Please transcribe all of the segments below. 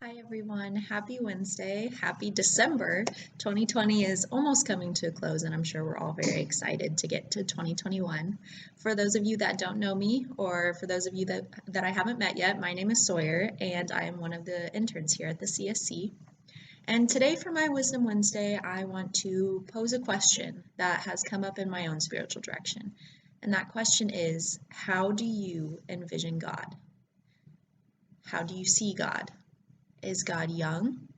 Hi everyone, happy Wednesday, happy December. 2020 is almost coming to a close and I'm sure we're all very excited to get to 2021. For those of you that don't know me or for those of you that I haven't met yet, my name is Sawyer and I am one of the interns here at the CSC. And today for my Wisdom Wednesday, I want to pose a question that has come up in my own spiritual direction. And that question is, how do you envision God? How do you see God? Is God young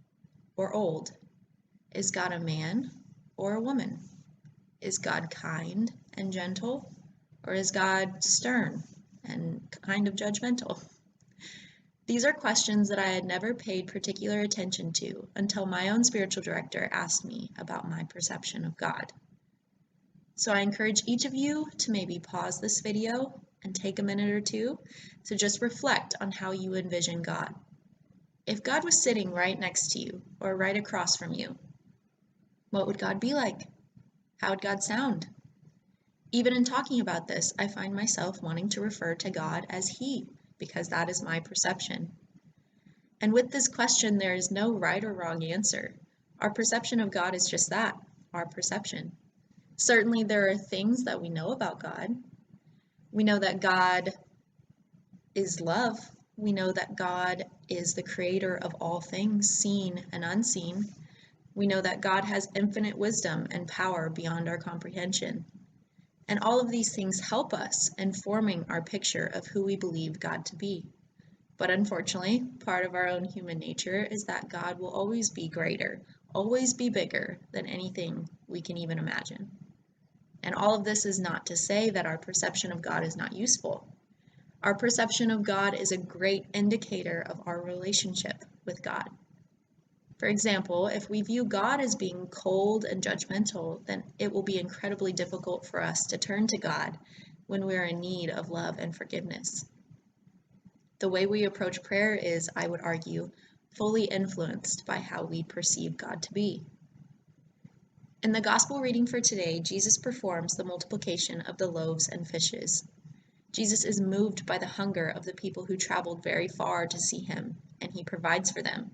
or old? Is God a man or a woman? Is God kind and gentle? Or is God stern and kind of judgmental? These are questions that I had never paid particular attention to until my own spiritual director asked me about my perception of God. So I encourage each of you to maybe pause this video and take a minute or two to just reflect on how you envision God. If God was sitting right next to you or right across from you, what would God be like? How would God sound? Even in talking about this, I find myself wanting to refer to God as He, because that is my perception. And with this question, there is no right or wrong answer. Our perception of God is just that, our perception. Certainly, there are things that we know about God. We know that God is love. We know that God is the creator of all things, seen and unseen. We know that God has infinite wisdom and power beyond our comprehension. And all of these things help us in forming our picture of who we believe God to be. But unfortunately, part of our own human nature is that God will always be greater, always be bigger than anything we can even imagine. And all of this is not to say that our perception of God is not useful. Our perception of God is a great indicator of our relationship with God. For example, if we view God as being cold and judgmental, then it will be incredibly difficult for us to turn to God when we are in need of love and forgiveness. The way we approach prayer is, I would argue, fully influenced by how we perceive God to be. In the gospel reading for today, Jesus performs the multiplication of the loaves and fishes. Jesus is moved by the hunger of the people who traveled very far to see him, and he provides for them.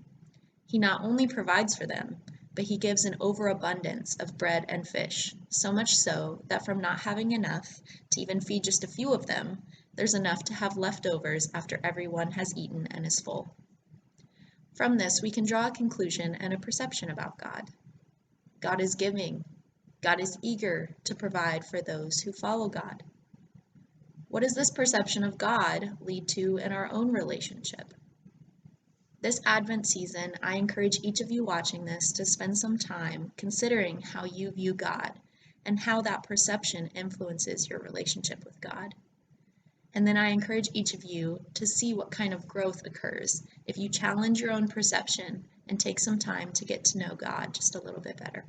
He not only provides for them, but he gives an overabundance of bread and fish, so much so that from not having enough to even feed just a few of them, there's enough to have leftovers after everyone has eaten and is full. From this, we can draw a conclusion and a perception about God. God is giving. God is eager to provide for those who follow God. What does this perception of God lead to in our own relationship? This Advent season, I encourage each of you watching this to spend some time considering how you view God and how that perception influences your relationship with God. And then I encourage each of you to see what kind of growth occurs if you challenge your own perception and take some time to get to know God just a little bit better.